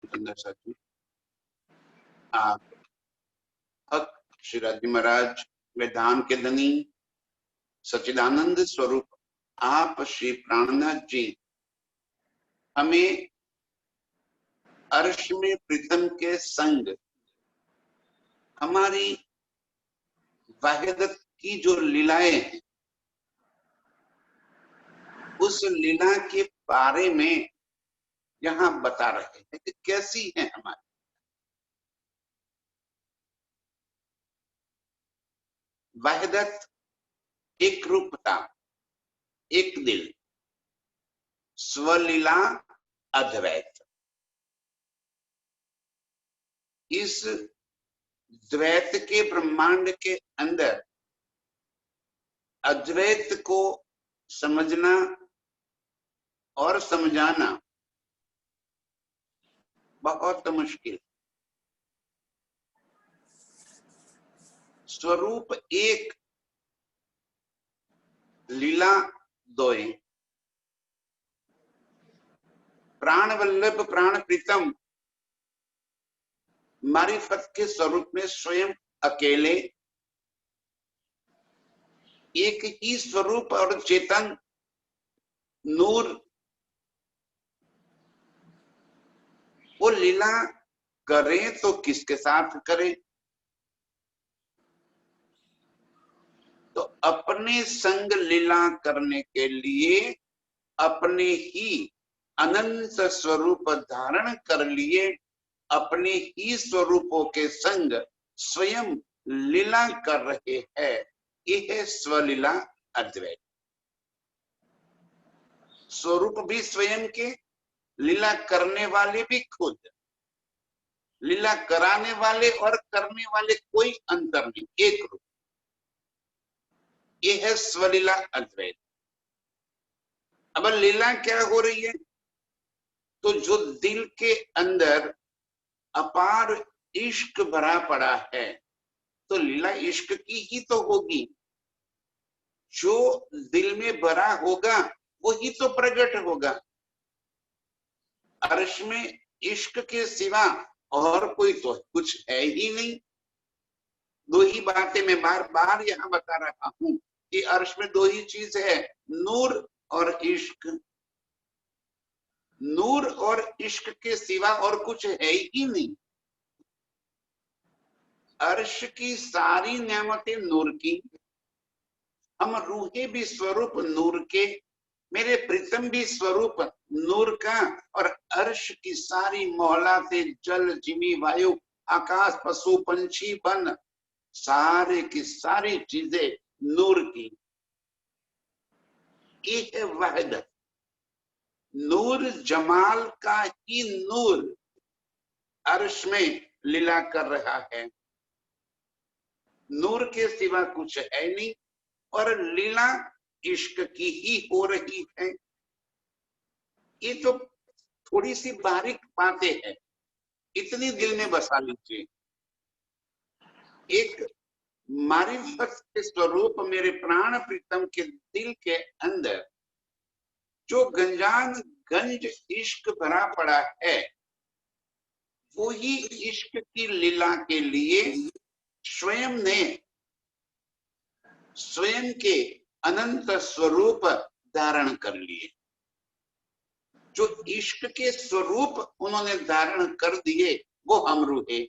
सुंदर साथी, आप भक्त श्रीराजी महाराज वेदांत के धनी सच्चिदानंद स्वरूप आप श्री प्राणनाथ जी हमें अर्श में प्रीतम के संग हमारी वाहिदत की जो लीलाएं हैं उस लीला के बारे में यहाँ बता रहे हैं कि कैसी है हमारी वाहिदत, एक रूपता, एक दिल, स्वलीला, अद्वैत। इस द्वैत के ब्रह्मांड के अंदर अद्वैत को समझना और समझाना बहुत मुश्किल। स्वरूप एक, लीला दोए। प्राण वल्लभ प्राण प्रीतम मारिफत के स्वरूप में स्वयं अकेले एक ही स्वरूप और चेतन नूर वो लीला करें तो किसके साथ करें? तो अपने संग लीला करने के लिए अपने ही अनंत स्वरूप धारण कर लिए अपने ही स्वरूपों के संग स्वयं लीला कर रहे हैं। यह स्वलीला अद्वैत। स्वरूप भी स्वयं के, लीला करने वाले भी खुद, लीला कराने वाले और करने वाले कोई अंतर नहीं, एक रूप। यह है स्वलीला अद्वैत। अब लीला क्या हो रही है? तो जो दिल के अंदर अपार इश्क भरा पड़ा है तो लीला इश्क की ही तो होगी। जो दिल में भरा होगा वही तो प्रकट होगा। अर्श में इश्क के सिवा और कोई तो कुछ है ही नहीं। दो ही बातें मैं बार बार यहाँ बता रहा हूं कि अर्श में दो ही चीज है, नूर और इश्क। नूर और इश्क के सिवा और कुछ है ही नहीं। अर्श की सारी नेमतें नूर की, हम रूहे भी स्वरूप नूर के, मेरे प्रीतम भी स्वरूप नूर का, और अर्श की सारी मोहलातें, जल जिमी वायु आकाश पशु पंछी वन सारे की सारी चीजें नूर की। ये है वहदत। नूर जमाल का ही नूर अर्श में लीला कर रहा है। नूर के सिवा कुछ है नहीं और लीला इश्क की ही हो रही है। ये तो थोड़ी सी बारीक बातें हैं, इतनी दिल में बसा लीजिए। एक मारिफत के स्वरूप मेरे प्राण प्रीतम के दिल के अंदर जो गंजान गंज इश्क भरा पड़ा है वो ही इश्क की लीला के लिए स्वयं ने स्वयं के अनंत स्वरूप धारण कर लिए। जो इश्क के स्वरूप उन्होंने धारण कर दिए वो हम रूहे।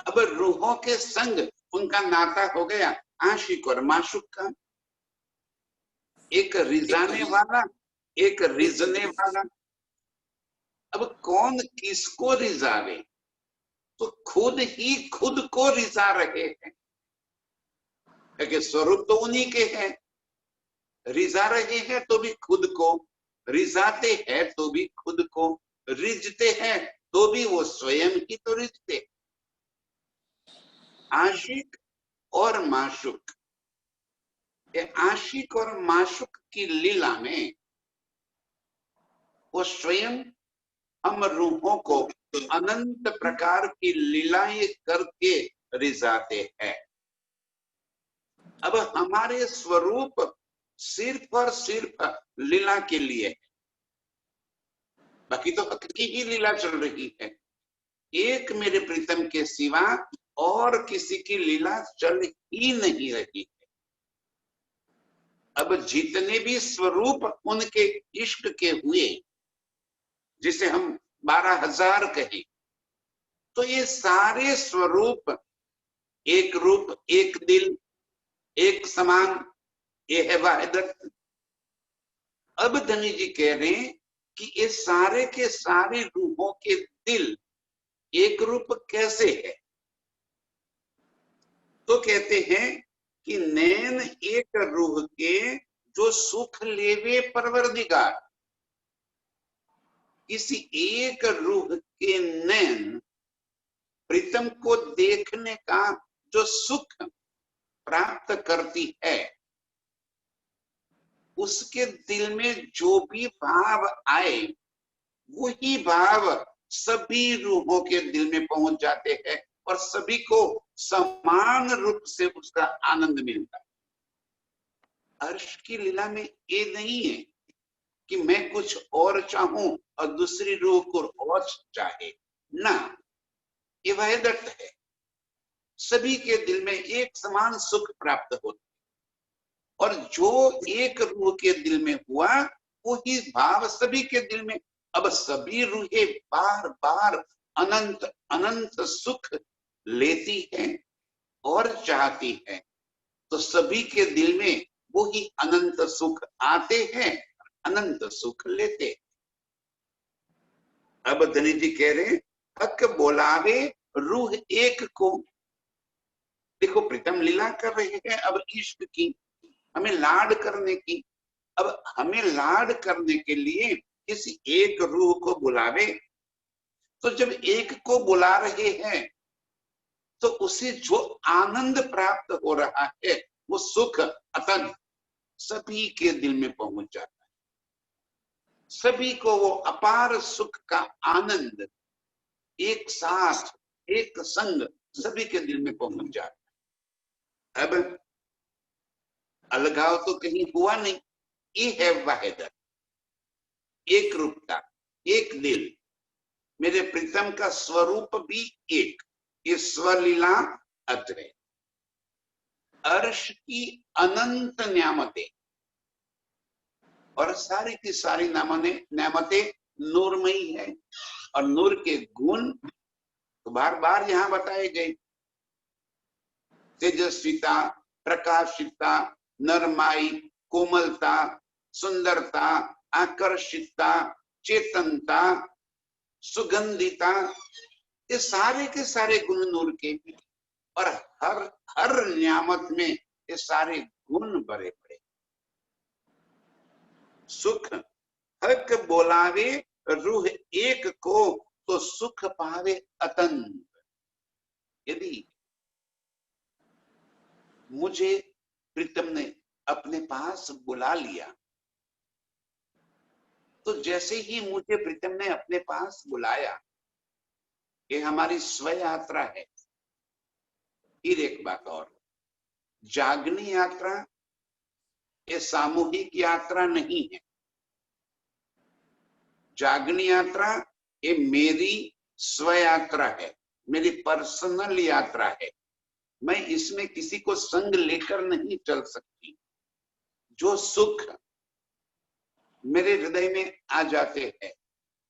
अब रूहों के संग उनका नाता हो गया आशिक और माशुक का, एक रिजाने वाला एक रिजने वाला। अब कौन किसको रिजावे? तो खुद ही खुद को रिजा रहे हैं, क्योंकि स्वरूप तो उन्हीं के हैं। रिजा रहे हैं तो भी खुद को, रिजाते हैं तो भी खुद को, रिजते हैं तो भी वो स्वयं ही तो रिजते। आशिक और माशुक, आशिक और माशुक की लीला में वो स्वयं हम रूहों को अनंत प्रकार की लीलाएं करके रिजाते हैं। अब हमारे स्वरूप सिर्फ और सिर्फ लीला के लिए, बाकी तो हक की ही लीला चल रही है। एक मेरे प्रीतम के सिवा और किसी की लीला चल ही नहीं रही है। अब जितने भी स्वरूप उनके इष्ट के हुए, जिसे हम 12,000 कहे, तो ये सारे स्वरूप एक रूप, एक दिल, एक समान, ये है वाहिदत। अब धनी जी कह रहे हैं कि ये सारे के सारे रूपों के दिल एक रूप कैसे है? तो कहते हैं कि नैन एक रूह के जो सुख लेवे परवरदिगार। किसी एक रूह के नैन प्रीतम को देखने का जो सुख प्राप्त करती है, उसके दिल में जो भी भाव आए वही भाव सभी रूहों के दिल में पहुंच जाते हैं और सभी को समान रूप से उसका आनंद मिलता है। अर्श की लीला में ये नहीं है कि मैं कुछ और चाहूं और दूसरी रूह को और चाहे ना, ये वहदत है। सभी के दिल में एक समान सुख प्राप्त होता है और जो एक रूह के दिल में हुआ वही भाव सभी के दिल में। अब सभी रूहें बार बार अनंत अनंत सुख लेती हैं और चाहती हैं, तो सभी के दिल में वही अनंत सुख आते हैं, अनंत सुख लेते हैं। अब धनी जी कह रहे हैं, हक बोलावे रूह एक को। देखो प्रीतम लीला कर रहे हैं अब इश्क की, हमें लाड करने की। अब हमें लाड करने के लिए किसी एक रूह को बुलावे, तो जब एक को बुला रहे हैं तो उसे जो आनंद प्राप्त हो रहा है वो सुख अतन सभी के दिल में पहुंच जाता है। सभी को वो अपार सुख का आनंद एक साथ एक संग सभी के दिल में पहुंच जाता है। अब अलगाव तो कहीं हुआ नहीं, ये है वाहिदत, एक रूपता, एक दिल। मेरे प्रीतम का स्वरूप भी एक, ये स्वलीला अद्वैत। अर्श की अनंत न्यामतें और सारी की सारी न्यामतें नूरमयी है और नूर के गुण तो बार बार यहाँ बताए गए। तेजस्विता, प्रकाशिता, नरमाई, कोमलता, सुंदरता, आकर्षितता, चेतनता, सुगंधिता, ये सारे के सारे गुण नूर के भी, और हर हर नियामत में ये सारे गुण भरे पड़े। सुख हक बोलावे रूह एक को, तो सुख पावे अतंत। यदि मुझे प्रीतम ने अपने पास बुला लिया, तो जैसे ही मुझे प्रीतम ने अपने पास बुलाया, ये हमारी स्व यात्रा है। फिर एक बात और, जागनी यात्रा ये सामूहिक यात्रा नहीं है। जागनी यात्रा ये मेरी स्व यात्रा है, मेरी पर्सनल यात्रा है। मैं इसमें किसी को संग लेकर नहीं चल सकती। जो सुख मेरे हृदय में आ जाते हैं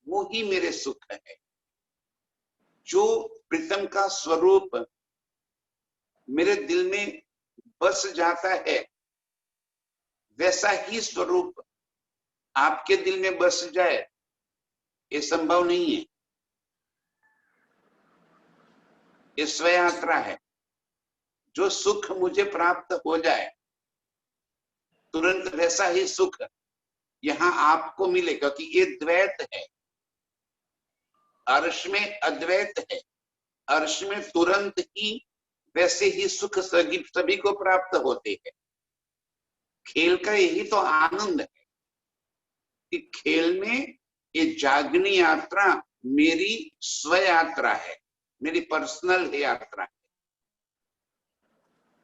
वो ही मेरे सुख है। जो प्रीतम का स्वरूप मेरे दिल में बस जाता है वैसा ही स्वरूप आपके दिल में बस जाए, ये संभव नहीं है। ये स्व यात्रा है। जो सुख मुझे प्राप्त हो जाए तुरंत वैसा ही सुख यहाँ आपको मिलेगा, कि ये द्वैत है। अर्श में अद्वैत है, अर्श में तुरंत ही वैसे ही सुख सभी को प्राप्त होते हैं। खेल का यही तो आनंद है कि खेल में ये जागनी यात्रा मेरी स्व यात्रा है, मेरी पर्सनल यात्रा है।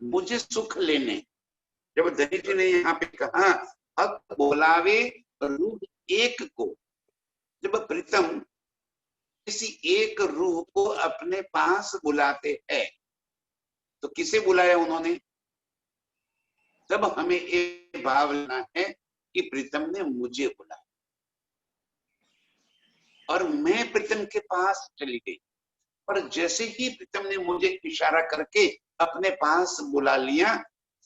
मुझे सुख लेने, जब धनी जी ने यहाँ पे कहा हक बोलावे रूह एक को, जब प्रीतम किसी एक रूह को अपने पास बुलाते हैं, तो किसे बुलाया उन्होंने? तब हमें एक भाव लेना है कि प्रीतम ने मुझे बुलाया और मैं प्रीतम के पास चली गई। पर जैसे ही प्रीतम ने मुझे इशारा करके अपने पास बुला लिया,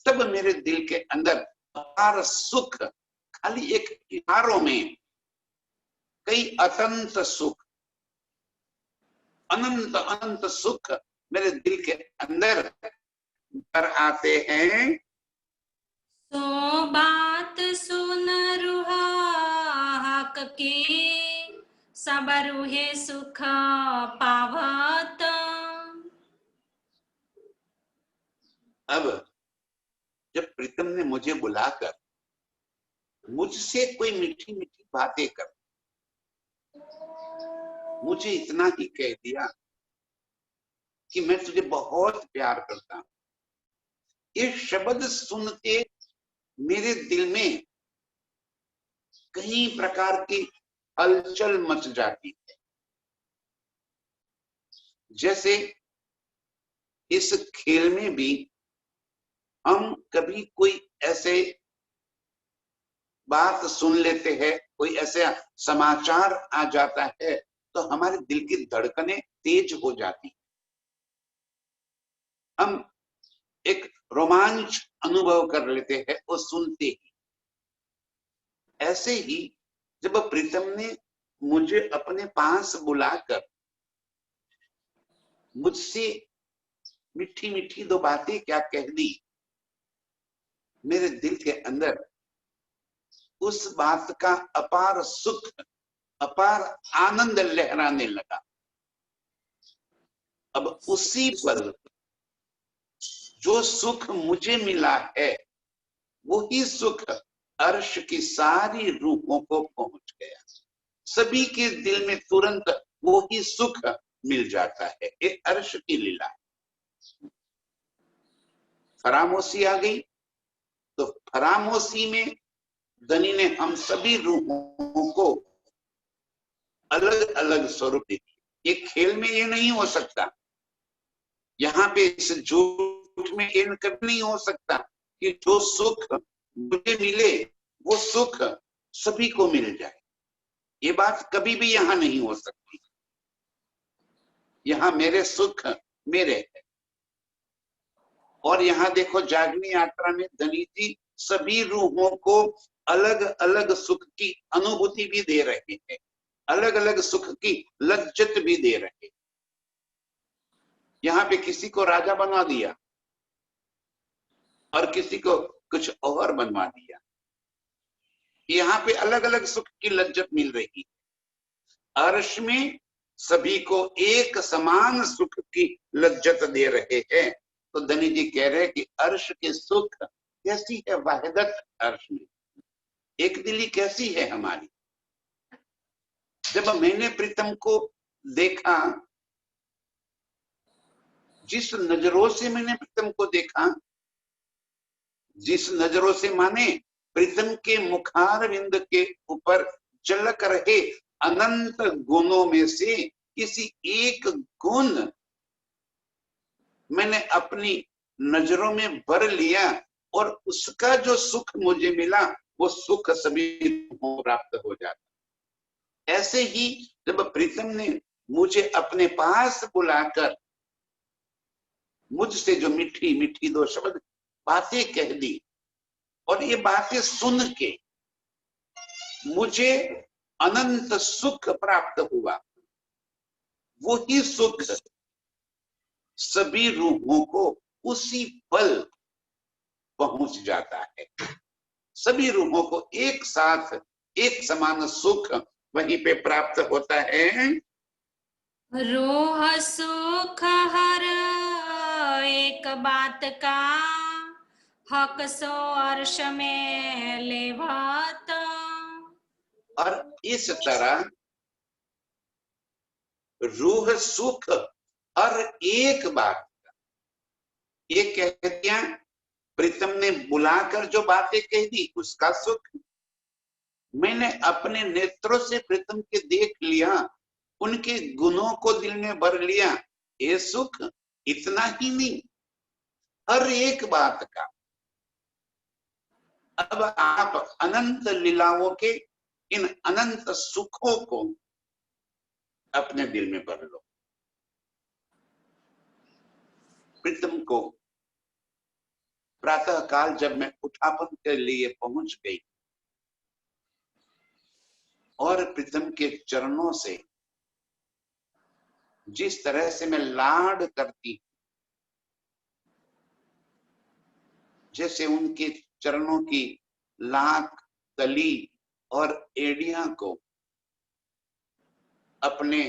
तब मेरे दिल के अंदर अपार सुख, खाली एक इशारों में कई अनंत सुख, अनंत अनंत सुख मेरे दिल के अंदर कर आते हैं। सो बात सुन रुहा हक के, सब रूहे सुख पावत। अब जब प्रीतम ने मुझे बुलाकर मुझसे कोई मीठी मीठी बातें कर, मुझे इतना ही कह दिया कि मैं तुझे बहुत प्यार करता हूं, ये शब्द सुनते मेरे दिल में कई प्रकार की हलचल मच जाती है। जैसे इस खेल में भी हम कभी कोई ऐसे बात सुन लेते हैं, कोई ऐसा समाचार आ जाता है, तो हमारे दिल की धड़कनें तेज हो जाती, हम एक रोमांच अनुभव कर लेते हैं वो सुनते ही। ऐसे ही जब प्रीतम ने मुझे अपने पास बुलाकर मुझसे मीठी मीठी दो बातें क्या कह दी, मेरे दिल के अंदर उस बात का अपार सुख, अपार आनंद लहराने लगा। अब उसी पर जो सुख मुझे मिला है, वही सुख अर्श की सारी रूहों को पहुंच गया। सभी के दिल में तुरंत वही सुख मिल जाता है। ये अर्श की लीला है। फरामोशी आ गई, तो फरामोशी में धनी ने हम सभी रूहों को अलग अलग स्वरूप दे दिए। ये खेल में ये नहीं हो सकता, यहाँ पे इस झूठ में ये कभी नहीं हो सकता कि जो सुख मुझे मिले वो सुख सभी को मिल जाए। ये बात कभी भी यहाँ नहीं हो सकती। यहाँ मेरे सुख मेरे है। और यहाँ देखो जागनी यात्रा में धनी जी सभी रूहों को अलग अलग सुख की अनुभूति भी दे रहे हैं, अलग अलग सुख की लज्जत भी दे रहे हैं। यहाँ पे किसी को राजा बना दिया और किसी को कुछ और बनवा दिया। यहाँ पे अलग अलग सुख की लज्जत मिल रही है। अर्श में सभी को एक समान सुख की लज्जत दे रहे हैं। तो धनी जी कह रहे हैं कि अर्श के सुख कैसी है वहदत, अर्श में एक दिली कैसी है हमारी। जब मैंने प्रीतम को देखा, जिस नजरों से मैंने प्रीतम को देखा, जिस नजरों से माने प्रीतम के मुखारविंद के ऊपर झलक रहे अनंत गुणों में से किसी एक गुण मैंने अपनी नजरों में भर लिया और उसका जो सुख मुझे मिला, वो सुख सभी को प्राप्त हो जाता। ऐसे ही जब प्रीतम ने मुझे अपने पास बुलाकर मुझसे जो मीठी मीठी दो शब्द बातें कह दी, और ये बातें सुन के मुझे अनंत सुख प्राप्त हुआ, वही सुख सभी रूहों को उसी पल पहुंच जाता है। सभी रूहों को एक साथ एक समान सुख वहीं पे प्राप्त होता है। रोह सुख हर एक बात का, हक सो अर्श में लेवत। और इस तरह रूह सुख हर एक बात का, ये कहते हैं प्रीतम ने बुलाकर जो बातें कह दी उसका सुख, मैंने अपने नेत्रों से प्रीतम के देख लिया, उनके गुणों को दिल में भर लिया। ये सुख इतना ही नहीं, हर एक बात का। अब आप अनंत लीलाओं के इन अनंत सुखों को अपने दिल में भर लो। प्रीतम को प्रातः काल जब मैं उठापन के लिए पहुंच गई और प्रीतम के चरणों से जिस तरह से मैं लाड करती, जैसे उनके चरणों की लाख, तली और एड़ियां को अपने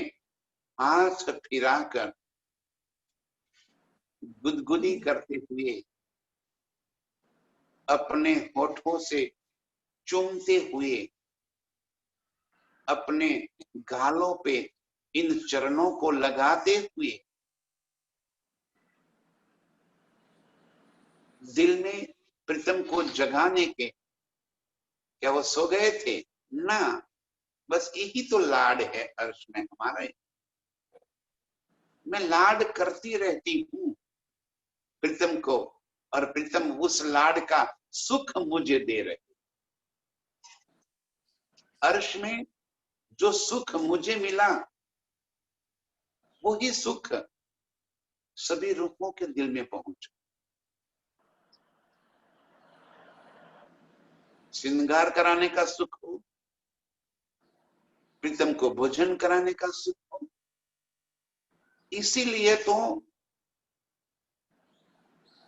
हाथ फिराकर गुदगुदी करते हुए, अपने होठों से चूमते हुए, अपने गालों पे इन चरणों को लगाते हुए दिल में प्रीतम को जगाने के, क्या वो सो गए थे ना? बस यही तो लाड है अर्श में हमारा। मैं लाड करती रहती हूँ प्रीतम को, और प्रीतम उस लाड का सुख मुझे दे रहे। अर्श में जो सुख मुझे मिला, वही सुख सभी रूपों के दिल में पहुंचा। श्रृंगार कराने का सुख हो, प्रीतम को भोजन कराने का सुख हो। इसीलिए तो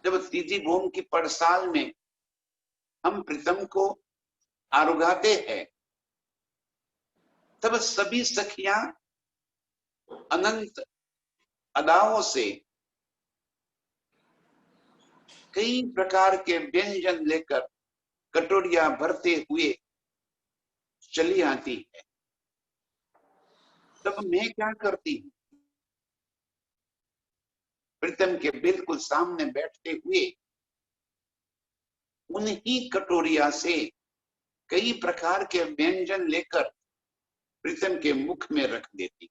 जब तीजी भूम की पड़साल में हम प्रीतम को आरुगाते हैं, तब सभी सखियां अनंत अदाओं से कई प्रकार के व्यंजन लेकर कटोरियां भरते हुए चली आती है। तब मैं क्या करती हूँ, प्रीतम के बिल्कुल सामने बैठते हुए उन्हीं कटोरिया से कई प्रकार के व्यंजन लेकर प्रीतम के मुख में रख देती।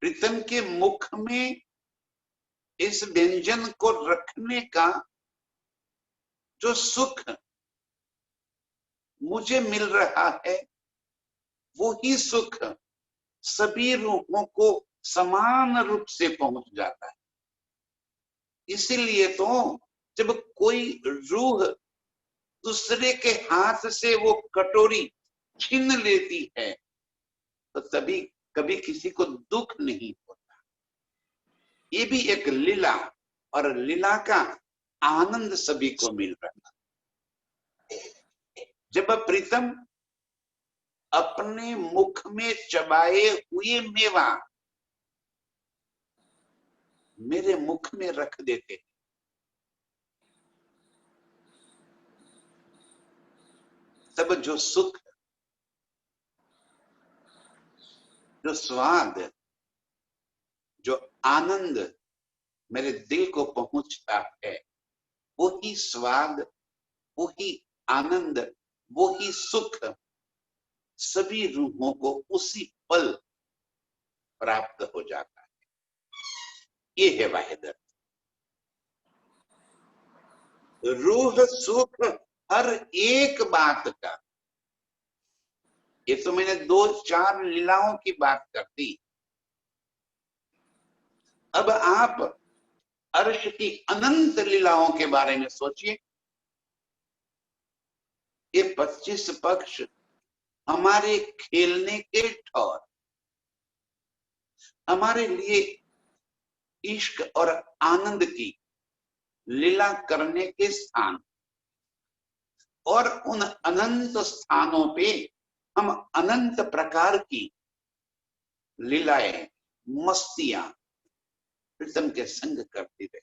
प्रीतम के मुख में इस व्यंजन को रखने का जो सुख मुझे मिल रहा है, वो ही सुख सभी रूहों को समान रूप से पहुंच जाता है। इसीलिए तो जब कोई रूह दूसरे के हाथ से वो कटोरी छीन लेती है, तो तभी कभी किसी को दुख नहीं होता। ये भी एक लीला, और लीला का आनंद सभी को मिल रहा। जब प्रीतम अपने मुख में चबाए हुए मेवा मेरे मुख में रख देते, तब जो सुख, जो स्वाद, जो आनंद मेरे दिल को पहुंचता है, वो ही स्वाद, वो ही आनंद, वो ही सुख सभी रूहों को उसी पल प्राप्त हो जाता है। ये है वाहिदत। रूह सुख हर एक बात का। ये तो मैंने 2-4 लीलाओं की बात कर दी। अब आप अर्श की अनंत लीलाओं के बारे में सोचिए। ये 25 पक्ष हमारे खेलने के ठौर, हमारे लिए इश्क और आनंद की लीला करने के स्थान, और उन अनंत स्थानों पे हम अनंत प्रकार की लीलाएं, मस्तियां प्रीतम के संग करती रहे।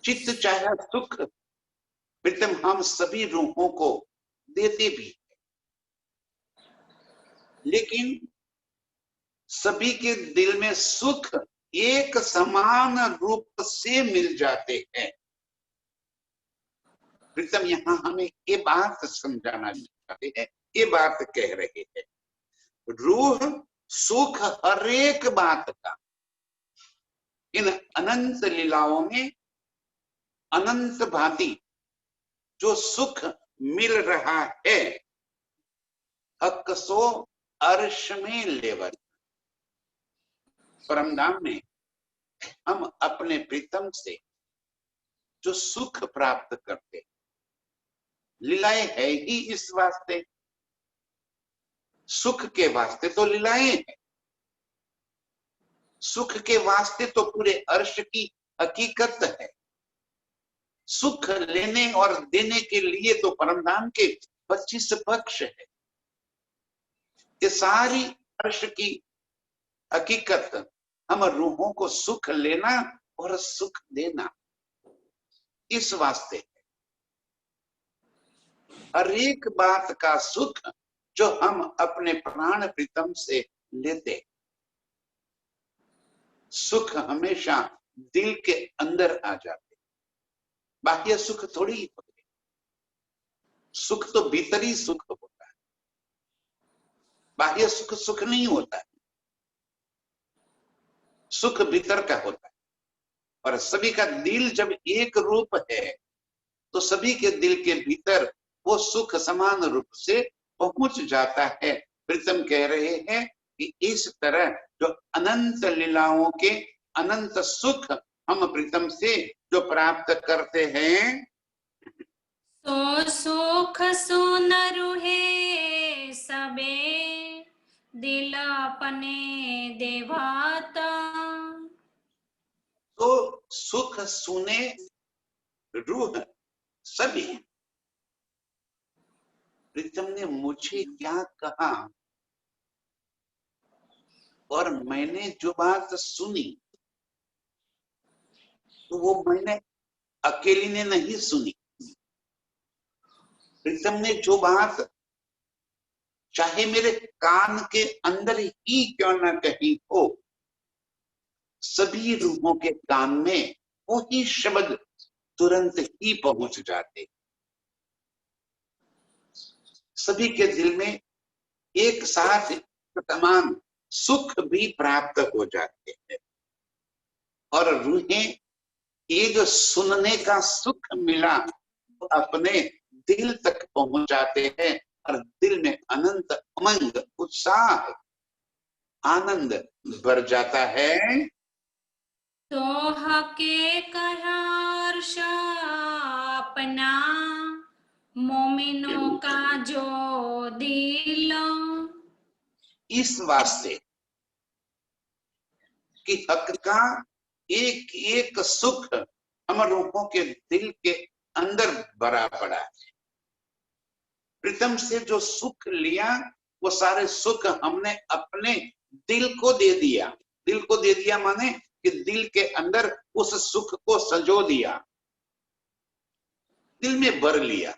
चित्त चाहे सुख प्रीतम हम सभी रूहों को देते भी, लेकिन सभी के दिल में सुख एक समान रूप से मिल जाते हैं। प्रीतम यहाँ हमें ये बात समझाना चाहते हैं, ये बात कह रहे हैं, रूह सुख हर एक बात का इन अनंत लीलाओं में अनंत भांति जो सुख मिल रहा है, अकसो अर्श में लेवर, परमधाम में हम अपने प्रीतम से जो सुख प्राप्त करते, लीलाएं है ही इस वास्ते, सुख के वास्ते तो लीलाएं हैं, सुख के वास्ते तो पूरे अर्श की हकीकत है, सुख लेने और देने के लिए तो परमधाम के 25 पक्ष है। ये सारी अर्श की हकीकत हम रूहों को सुख लेना और सुख देना इस वास्ते है। हर एक बात का सुख जो हम अपने प्राण प्रीतम से लेते, सुख हमेशा दिल के अंदर आ जाते, बाह्य सुख थोड़ी ही होते, सुख तो भीतरी सुख होता है, बाह्य सुख सुख नहीं होता है, सुख भीतर का होता है। और सभी का दिल जब एक रूप है तो सभी के दिल के भीतर वो सुख समान रूप से पहुंच जाता है। प्रीतम कह रहे हैं कि इस तरह जो अनंत लीलाओं के अनंत सुख हम प्रीतम से जो प्राप्त करते हैं, तो सुख सुन रूहे सबे दिल अपने देवात, तो सुख सुने रूह सभी। प्रीतम ने मुझे क्या कहा और मैंने जो बात सुनी तो वो मैंने अकेली ने नहीं सुनी, प्रीतम ने जो बात चाहे मेरे कान के अंदर ही क्यों ना कही हो, सभी रूहों के कान में वही शब्द तुरंत ही पहुंच जाते, सभी के दिल में एक साथ समान सुख भी प्राप्त हो जाते हैं। और रूहें ये जो सुनने का सुख मिला तो अपने दिल तक पहुंच जाते हैं और दिल में अनंत उमंग उत्साह आनंद भर जाता है। तो हके कहर्ष अपना मोमिनों का जो दिल, इस वास्ते कि हक का एक एक सुख हम रूहों के दिल के अंदर भरा पड़ा है। प्रीतम से जो सुख लिया वो सारे सुख हमने अपने दिल को दे दिया। दिल को दे दिया माने कि दिल के अंदर उस सुख को संजो दिया, दिल में भर लिया।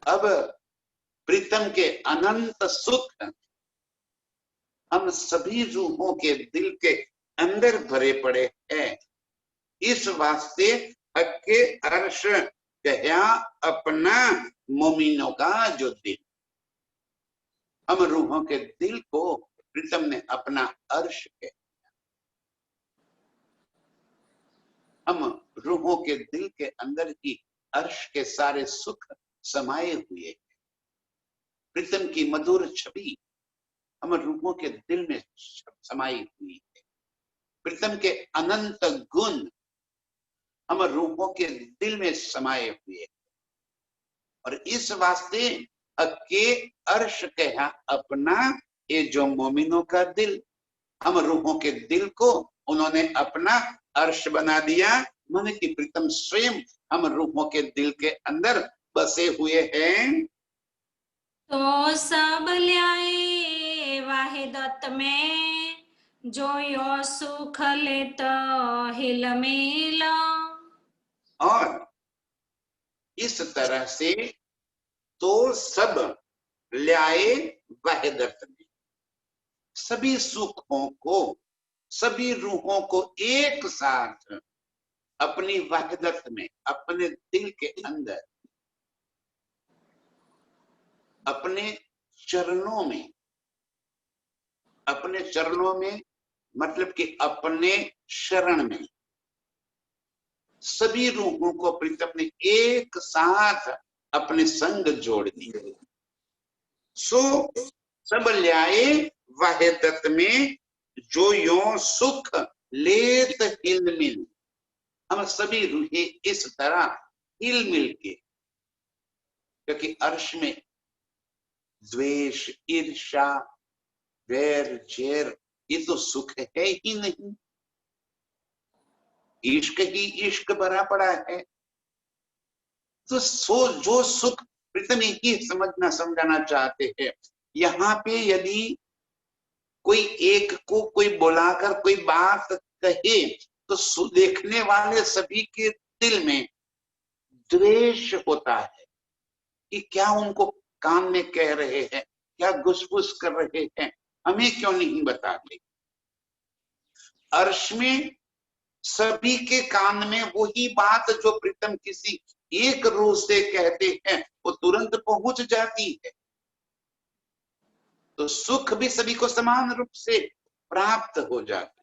अब प्रीतम के अनंत सुख हम सभी रूहों के दिल के अंदर भरे पड़े हैं। इस वास्ते हक्के अर्श कहा अपना मोमिनों का जो दिल, हम रूहों के दिल को प्रीतम ने अपना अर्श कहा। हम रूहों के दिल के अंदर ही अर्श के सारे सुख समाये हुए हैं। प्रीतम की मधुर छवि हम रूहों के दिल में समाई हुई है। प्रीतम के अनंत गुण हम रूहों के दिल में समाये हुए हैं। और इस वास्ते हक्के अर्श कहा अपना ये जो मोमिनों का दिल, हम रूहों के दिल को उन्होंने अपना अर्श बना दिया, माने कि प्रीतम स्वयं हम रूहों के दिल के अंदर बसे हुए हैं। तो सब ल्याए वाहिदत में जो यो सुख लेत हिल मिल, और इस तरह से तो सब ल्याए वाहिदत में, सभी सुखों को सभी रूहों को एक साथ अपनी वहदत में, अपने दिल के अंदर, अपने चरणों में, अपने चरणों में मतलब कि अपने शरण में सभी रूहों को प्रीतम ने एक साथ अपने संग जोड़ दिया। सो सब ल्याए वहदत में, जो यो सुख लेत हिल मिल। हम सभी रूहें इस तरह हिल मिल के, क्योंकि अर्श में द्वेष, ईर्ष्या, वैर, झेर ये तो सुख है ही नहीं। इश्क ही इश्क भरा पड़ा है। तो जो सुख प्रीतम ही समझना समझाना चाहते हैं। यहाँ पे यदि कोई एक को कोई बुलाकर कोई बात कहे तो देखने वाले सभी के दिल में द्वेष होता है कि क्या उनको कान में कह रहे हैं, क्या घुसफुस कर रहे हैं, हमें क्यों नहीं बताते। अर्श में सभी के कान में वही बात जो प्रीतम किसी एक रूह से कहते हैं वो तुरंत पहुंच जाती है। तो सुख भी सभी को समान रूप से प्राप्त हो जाता है।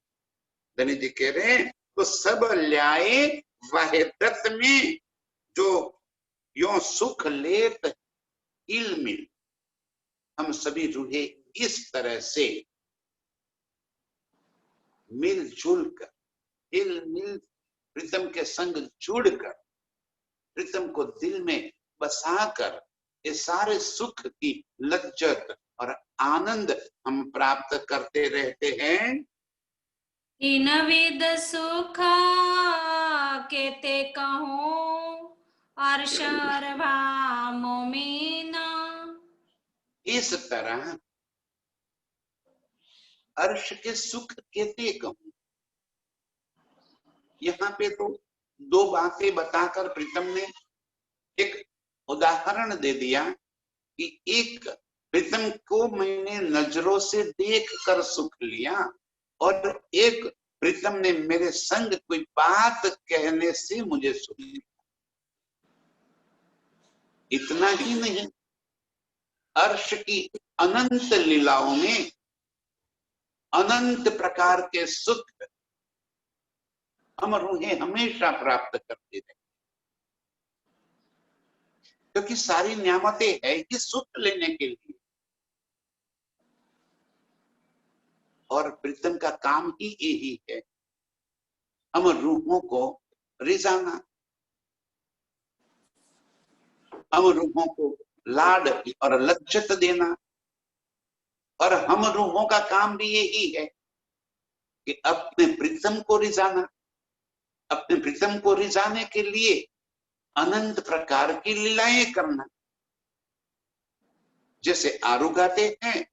धनी जी कह रहे हैं तो सब ल्याए वहदत में, जो यो सुख लेत हिल मिल। हम सभी रूहें इस तरह से मिलजुल कर, हिल मिल प्रीतम के संग जुड़कर, प्रीतम को दिल में बसाकर ये सारे सुख की लज्जत और आनंद हम प्राप्त करते रहते हैं। इन विद सुख केते कहूं, अर्श अरभा मोमीना। इस तरह अर्श के सुख कहते कहूं। यहाँ पे तो दो बातें बताकर प्रीतम ने एक उदाहरण दे दिया कि एक प्रीतम को मैंने नजरों से देख कर सुख लिया और एक प्रीतम ने मेरे संग कोई बात कहने से मुझे सुख लिया। इतना ही नहीं, अर्श की अनंत लीलाओं में अनंत प्रकार के सुख हम रूहें हमेशा प्राप्त करते रहे, क्योंकि सारी नियामतें है कि सुख लेने के लिए। और प्रीतम का काम ही यही है, हम रूहों को रिझाना, हम रूहों को लाड और लज्जत देना। और हम रूहों का काम भी यही है कि अपने प्रीतम को रिझाना। अपने प्रीतम को रिझाने के लिए अनंत प्रकार की लीलाएं करना। जैसे आरू गाते हैं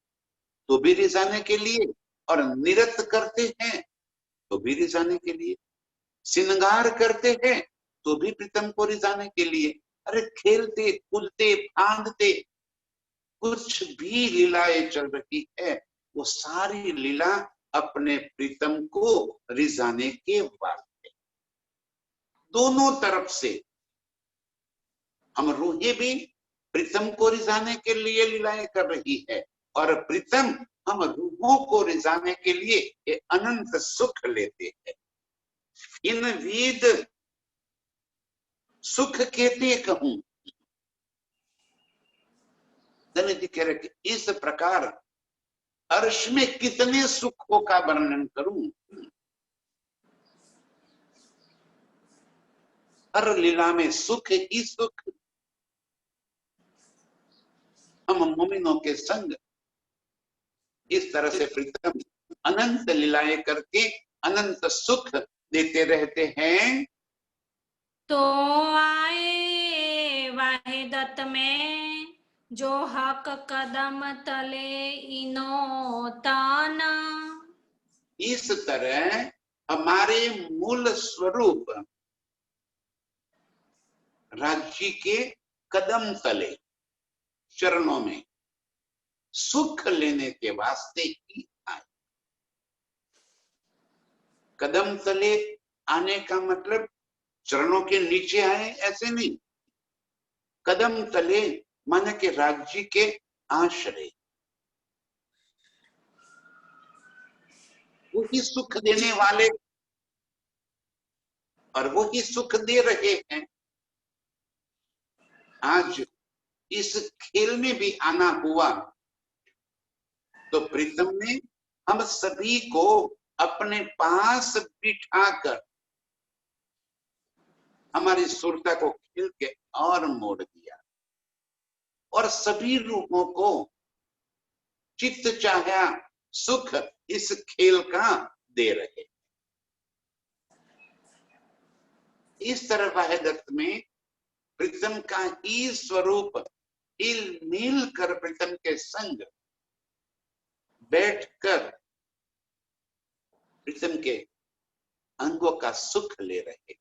तो भी रिझाने के लिए, और नृत्य करते हैं तो भी रिझाने के लिए, श्रृंगार करते हैं तो भी प्रीतम को रिझाने के लिए। अरे खेलते कूदते फांदते कुछ भी लीलाएं चल रही है, वो सारी लीला अपने प्रीतम को रिझाने के वास्ते। दोनों तरफ से हम रूहें भी प्रीतम को रिझाने के लिए लीलाएं कर रही है, और प्रीतम हम रूहों को रिझाने के लिए ये अनंत सुख लेते हैं। इन विद सुख कहते कहूं। धनी जी कह रहे कि इस प्रकार अर्श में कितने सुखों का वर्णन करूं। हर लीला में सुख ही सुख। हम मोमिनों के संग इस तरह से प्रीतम अनंत लीलाएं करके अनंत सुख देते रहते हैं। तो आए वाहिदत में, जो हक कदम तले इनो ताना। इस तरह हमारे मूल स्वरूप राज्य के कदम तले, चरणों में सुख लेने के वास्ते ही आए। कदम तले आने का मतलब चरणों के नीचे आए ऐसे नहीं, कदम तले माने के राज्य के आश्रय, वही सुख देने वाले और वही सुख दे रहे हैं। आज इस खेल में भी आना हुआ तो प्रीतम ने हम सभी को अपने पास बिठाकर हमारी सुरता को खेल के और मोड़ दिया और सभी रूपों को चित्त चाहा सुख इस खेल का दे रहे। इस तरह वाहिदत्त में प्रीतम का ही स्वरूप हिल मिल कर प्रीतम के संग बैठकर प्रीतम के अंगों का सुख ले रहे।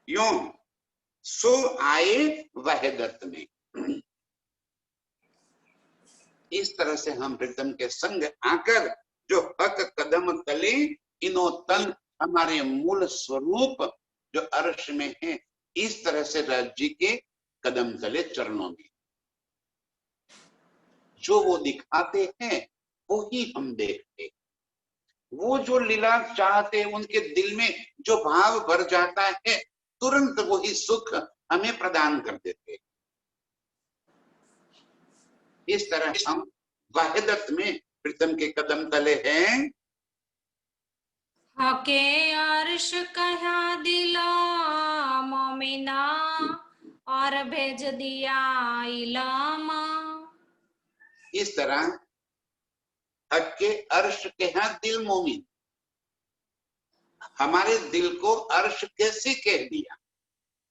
यूं सो आए वाहिदत्त में। इस तरह से हम प्रीतम के संग आकर जो हक कदम तले इनो तन हमारे मूल स्वरूप जो अर्श में है, इस तरह से राज्य के कदम तले चरणों में जो वो दिखाते हैं वो ही हम देखते। वो जो लीला चाहते उनके दिल में जो भाव भर जाता है, तुरंत वही सुख हमें प्रदान कर देते। इस तरह हम वाहिदत्त में प्रीतम के कदम तले हैं। हके अर्श कहा दिला मोमिना और भेज दिया इलामा। इस तरह हक के अर्श के हैं दिल मोमिन, हमारे दिल को अर्श कैसे कह दिया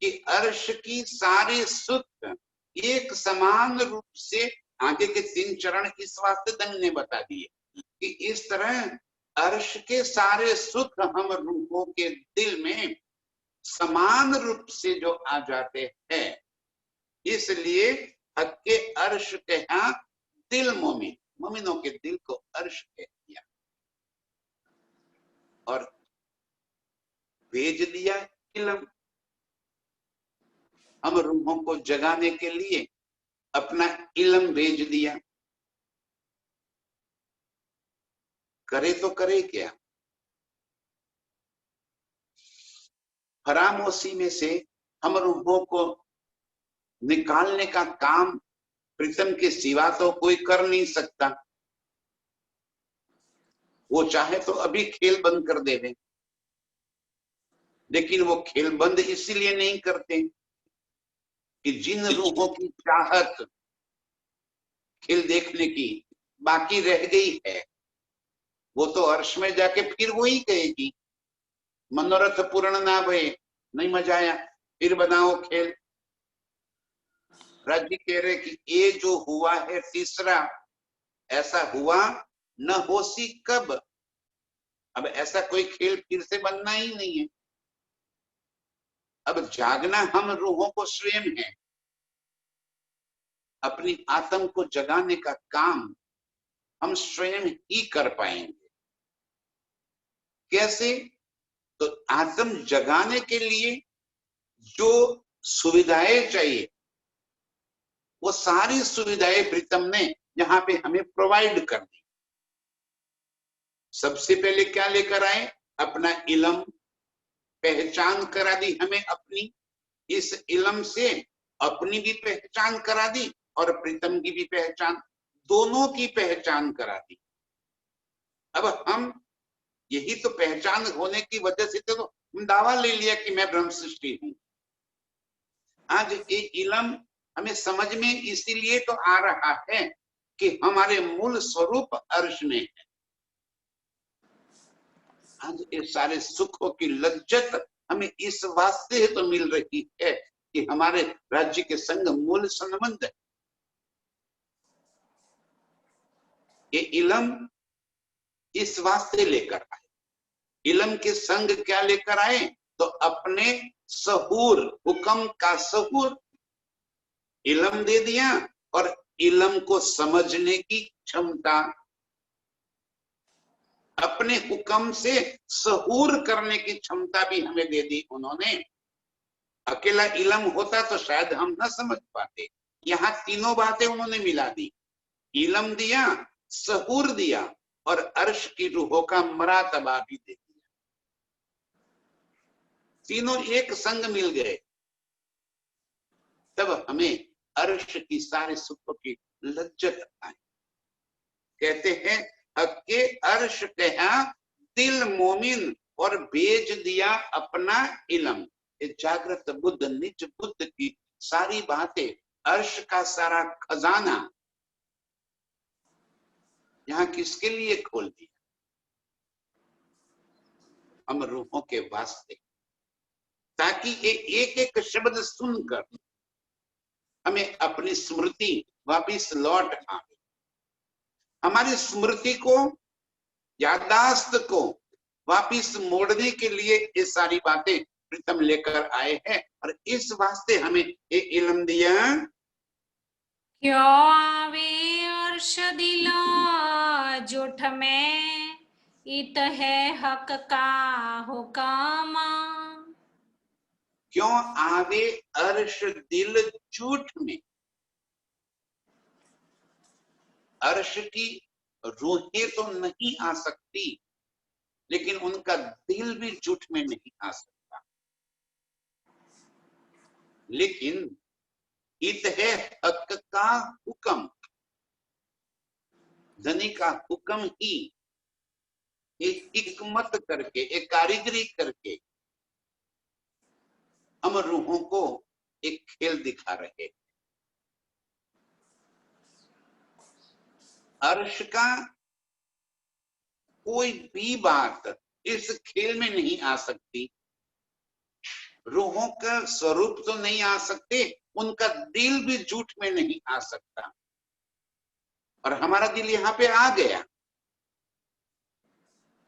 कि अर्श की सारे सुख एक समान रूप से, आगे के 3 चरण इस वास्ते धन ने बता दिए कि इस तरह अर्श के सारे सुख हम रूहों के दिल में समान रूप से जो आ जाते हैं, इसलिए हक के अर्श के यहाँ दिल मोमिन, मोमिनों के दिल को अर्श कह दिया और भेज दिया इल्म। हम रूहों को जगाने के लिए अपना इल्म भेज दिया। करे तो करे क्या? फरामोशी में से हम रूहों को निकालने का काम प्रीतम के सिवा तो कोई कर नहीं सकता। वो चाहे तो अभी खेल बंद कर देवे, लेकिन वो खेल बंद इसीलिए नहीं करते कि जिन रूहों की चाहत खेल देखने की बाकी रह गई है, वो तो अर्श में जाके फिर वही कहेगी मनोरथ पूर्ण ना भये, नहीं मजा आया, फिर बनाओ खेल। राज्य कह रहे कि ये जो हुआ है तीसरा, ऐसा हुआ न होसी कब। अब ऐसा कोई खेल फिर से बनना ही नहीं है। अब जागना हम रूहों को स्वयं है, अपनी आत्म को जगाने का काम हम स्वयं ही कर पाएंगे। कैसे? तो आत्म जगाने के लिए जो सुविधाएं चाहिए, वो सारी सुविधाएं प्रीतम ने यहाँ पे हमें प्रोवाइड कर दी। सबसे पहले क्या लेकर आए? अपना इल्म, पहचान करा दी हमें अपनी। इस इल्म से अपनी भी पहचान करा दी और प्रीतम की भी पहचान, दोनों की पहचान करा दी। अब हम यही तो पहचान होने की वजह से तो दावा ले लिया कि मैं ब्रह्म सृष्टि हूं। आज ये इल्म हमें समझ में इसीलिए तो आ रहा है कि हमारे मूल स्वरूप अर्श में है। आज ये सारे सुखों की लज्जत हमें इस वास्ते तो मिल रही है कि हमारे राज्य के संग मूल संबंध है। ये इल्म इस वास्ते लेकर आए। इल्म के संग क्या लेकर आए? तो अपने सहूर, हुक्म का सहूर इल्म दे दिया और इल्म को समझने की क्षमता। अपने हुक्म से सहूर करने की क्षमता भी हमें दे दी उन्होंने। अकेला इलम होता तो शायद हम न समझ पाते। यहाँ तीनों बातें उन्होंने मिला दी, इलम दिया, सहूर दिया और अर्श की रूहों का मरातबा भी दे दिया। तीनों एक संग मिल गए, तब हमें अर्श की सारे सुखों की लज्जत आई। कहते हैं हक्के अर्श कहा दिल मोमिन और भेज दिया अपना इलम। जागृत बुद्ध निज बुद्ध की सारी बातें, अर्श का सारा खजाना यहाँ किसके लिए खोल दिया? हम रूहों के वास्ते, ताकि एक एक शब्द सुनकर हमें अपनी स्मृति वापिस लौट आए। हमारी स्मृति को, याददाश्त को वापिस मोड़ने के लिए ये सारी बातें प्रीतम लेकर आए हैं और इस वास्ते हमें ये इल्म दिया। क्यों आवे अर्श दिला जोठ में, इत है हक का हुकामा। क्यों आवे अर्श दिल झूठ में। अर्श की रूहें तो नहीं आ सकती, लेकिन उनका दिल भी झूठ में नहीं आ सकता। लेकिन इत है हक का हुक्म, धनी का हुक्म ही एक हिकमत करके, एक कारीगरी करके हम रूहों को एक खेल दिखा रहे। अर्श का कोई भी बात इस खेल में नहीं आ सकती। रूहों का स्वरूप तो नहीं आ सकते, उनका दिल भी झूठ में नहीं आ सकता। और हमारा दिल यहाँ पे आ गया,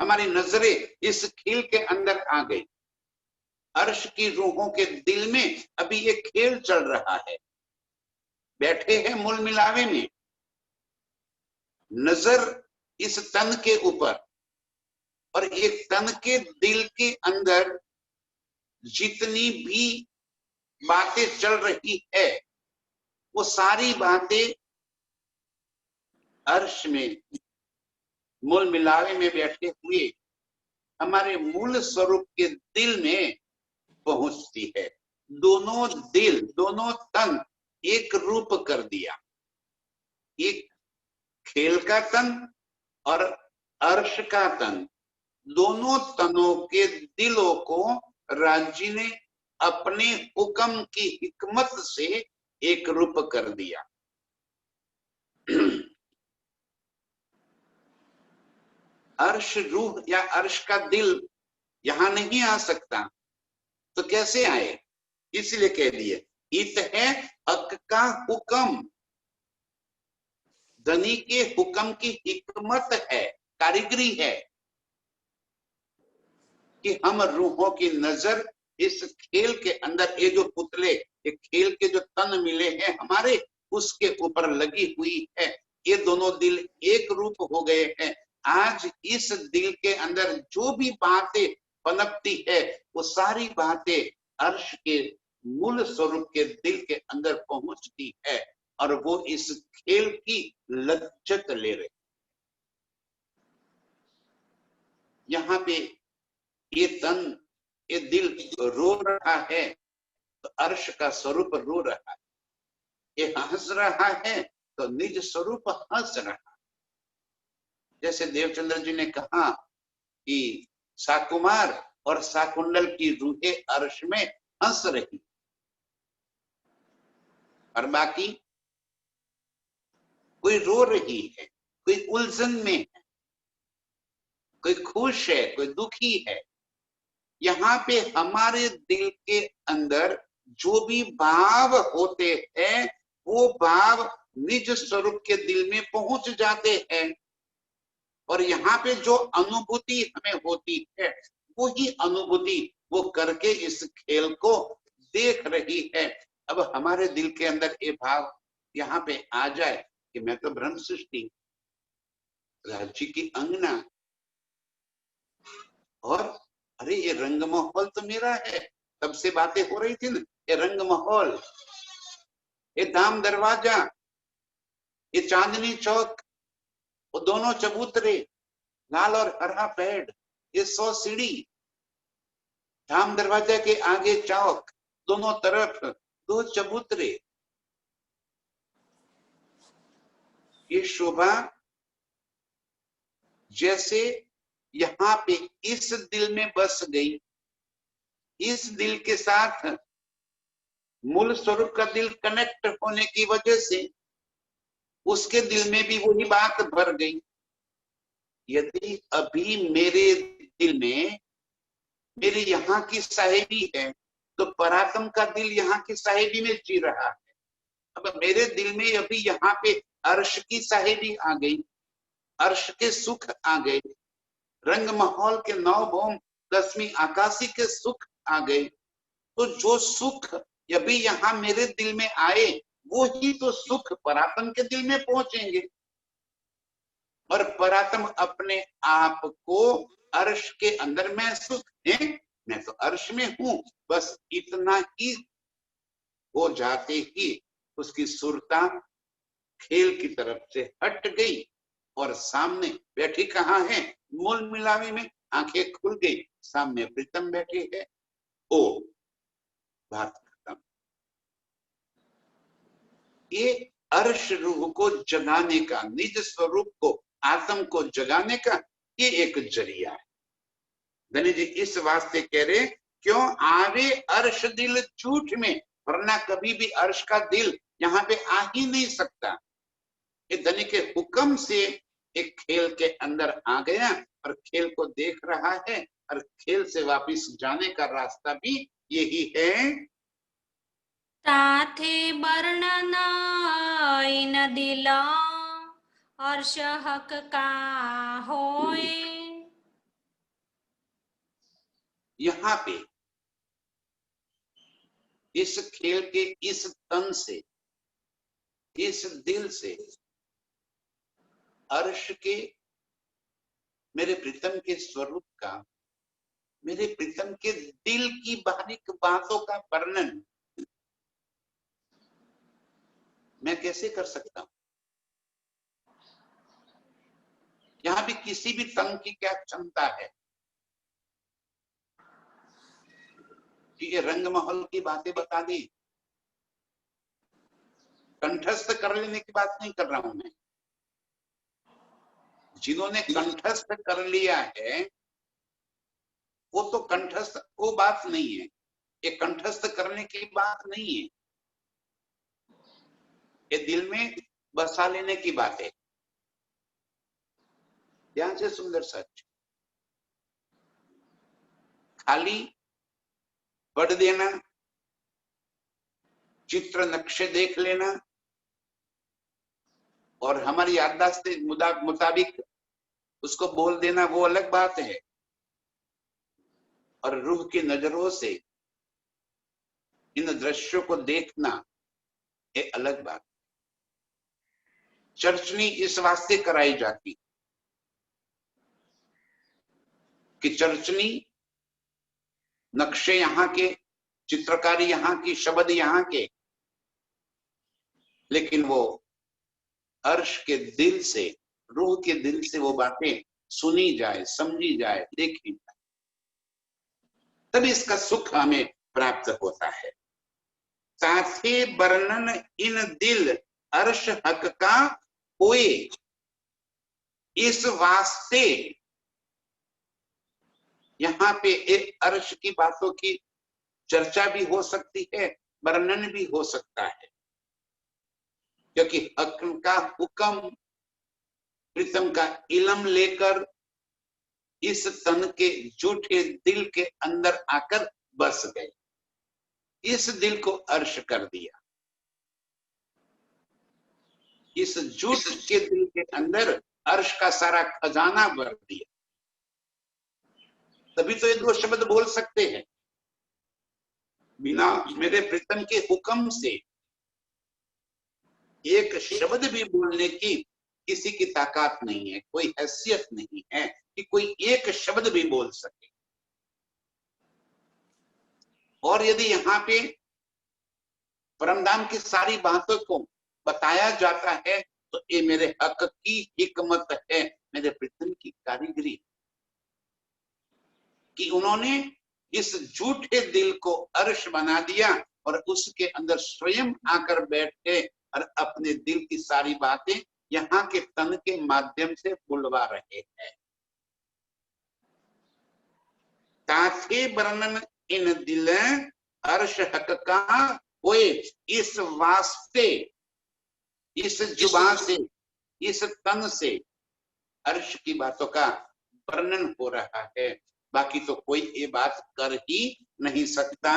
हमारी नजरें इस खेल के अंदर आ गई। अर्श की रूहों के दिल में अभी ये खेल चल रहा है। बैठे हैं मूल मिलावे में, नजर इस तन के ऊपर, और एक तन के दिल के अंदर जितनी भी बातें चल रही है, वो सारी बातें अर्श में मूल मिलावे में बैठे हुए हमारे मूल स्वरूप के दिल में पहुंचती है। दोनों दिल, दोनों तन एक रूप कर दिया, एक खेल का तन और अर्श का तन। दोनों तनों के दिलों को राज्य ने अपने हुक्म की हिकमत से एक रूप कर दिया। अर्श रूह या अर्श का दिल यहां नहीं आ सकता, तो कैसे आए? इसलिए कह दिए इत है हक का हुक्म, धनी के हुक्म की हिकमत है, कारीगरी है कि हम रूहों की नजर इस खेल के अंदर, ये जो पुतले, ये खेल के जो तन मिले हैं हमारे, उसके ऊपर लगी हुई है। ये दोनों दिल एक रूप हो गए हैं। आज इस दिल के अंदर जो भी बातें पनपती है, वो सारी बातें अर्श के मूल स्वरूप के दिल के अंदर पहुंचती है और वो इस खेल की लज्जत ले रहे। यहाँ पे ये तन, ये दिल रो रहा है तो अर्श का स्वरूप रो रहा है। ये हंस रहा है तो निज स्वरूप हंस रहा है। जैसे देवचंद्र जी ने कहा कि साकुमार और साकुंडल की रूहें अर्श में हंस रही, और बाकी कोई रो रही है, कोई उलझन में है, कोई खुश है, कोई दुखी है। यहाँ पे हमारे दिल के अंदर जो भी भाव होते हैं, वो भाव निज स्वरूप के दिल में पहुंच जाते हैं, और यहाँ पे जो अनुभूति हमें होती है, वो ही अनुभूति वो करके इस खेल को देख रही है। अब हमारे दिल के अंदर ये भाव यहाँ पे आ जाए कि मैं तो ब्रह्म सृष्टि, राज्य की अंगना, और अरे ये रंग माहौल तो मेरा है, तब से बातें हो रही थी ना, ये रंग माहौल, ये दाम दरवाजा, ये चांदनी चौक, वो दोनों चबूतरे, लाल और हरा पेड़, ये 100 सीढ़ी, धाम दरवाजा के आगे चौक, दोनों तरफ 2 चबूतरे, ये शोभा जैसे यहाँ पे इस दिल में बस गई, इस दिल के साथ मूल स्वरूप का दिल कनेक्ट होने की वजह से उसके दिल में भी वही बात भर गई। यदि अभी मेरे दिल में मेरे यहाँ की साहेबी है, तो पराक्रम का दिल यहाँ की साहेबी में जी रहा है। अब मेरे दिल में अभी यहाँ पे अर्श की साहेबी आ गई, अर्श के सुख आ गए, रंग माहौल के 9 भौम 10वीं आकाशी के सुख आ गए। तो जो सुख अभी यहाँ मेरे दिल में आए, वो ही तो सुख परात्म के दिल में पहुंचेंगे, और परात्म अपने आप को अर्श के अंदर महसूस है, मैं तो अर्श में हूं, बस इतना ही हो जाते ही उसकी सुरता खेल की तरफ से हट गई, और सामने बैठी कहाँ है, मूल मिलावी में आंखें खुल गई, सामने प्रीतम बैठे है। ओ बात खत्म। ये अर्श रूह को जगाने का, निज स्वरूप को, आत्म को जगाने का ये एक जरिया है। धनी जी इस वास्ते कह रहे, क्यों आवे अर्श दिल झूठ में, वरना कभी भी अर्श का दिल यहाँ पे आ ही नहीं सकता। ये धनी के हुक्म से एक खेल के अंदर आ गया और खेल को देख रहा है, और खेल से वापिस जाने का रास्ता भी यही है। ताथे वर्णन इन दिला अर्श हक का होए। यहाँ पे इस खेल के इस तन से, इस दिल से अर्श के, मेरे प्रीतम के स्वरूप का, मेरे प्रीतम के दिल की बारीक बातों का वर्णन मैं कैसे कर सकता हूं? यहां भी किसी भी तन की क्या क्षमता है कि ये रंग महल की बातें बता दी, कंठस्थ कर लेने की बात नहीं कर रहा हूं मैं। जिन्होंने कंठस्थ कर लिया है वो तो कंठस्थ, वो बात नहीं है, ये कंठस्थ करने की बात नहीं है, ये दिल में बसा लेने की बात है। ध्यान से सुंदर सच, खाली पढ़ देना, चित्र नक्शे देख लेना और हमारी याददाश्त मुताबिक उसको बोल देना, वो अलग बात है, और रूह की नजरों से इन दृश्यों को देखना ये अलग बात। चर्चनी इस वास्ते कराई जाती कि चर्चनी नक्शे यहाँ के, चित्रकारी यहाँ की, शब्द यहाँ के, लेकिन वो अर्श के दिल से, रूह के दिल से वो बातें सुनी जाए, समझी जाए, देखी जाए, तब इसका सुख हमें प्राप्त होता है। साथे वर्णन इन दिल अर्श हक का होए, इस वास्ते यहाँ पे एक अर्श की बातों की चर्चा भी हो सकती है, वर्णन भी हो सकता है, क्योंकि हक का हुक्म प्रीतम का इलम लेकर इस तन के झूठे दिल के अंदर आकर बस गए, इस दिल को अर्श कर दिया, इस झूठ के दिल के अंदर अर्श का सारा खजाना भर दिया। तभी तो ये 2 शब्द बोल सकते हैं, बिना मेरे प्रीतम के हुक्म से एक शब्द भी बोलने की किसी की ताकत नहीं है, कोई हैसियत नहीं है कि कोई एक शब्द भी बोल सके। और यदि यहाँ पे परमधाम की सारी बातों को बताया जाता है तो ये मेरे हक की हिकमत है, मेरे प्रीतम की कारीगरी, कि उन्होंने इस झूठे दिल को अर्श बना दिया और उसके अंदर स्वयं आकर बैठे और अपने दिल की सारी बातें यहाँ के तन के माध्यम से बुलवा रहे हैं। ताथे वर्णन इन दिल अर्श हक का होए, इस वास्ते इस जुबान से इस तन से अर्श की बातों का वर्णन हो रहा है, बाकी तो कोई ये बात कर ही नहीं सकता।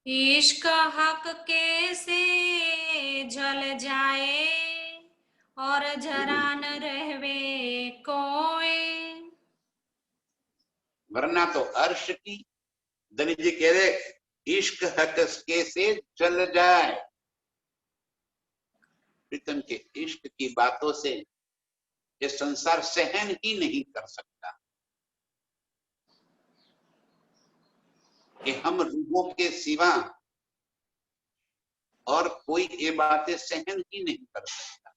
इश्क हक कैसे जल जाए और जरा न रहवे कोई। वरना तो अर्श की, धनी जी कह रहे इश्क हक कैसे जल जाए, प्रीतम के इश्क की बातों से ये संसार सहन ही नहीं कर सकता कि हम रूहों के सिवा और कोई ये बातें सहन ही नहीं कर सकता,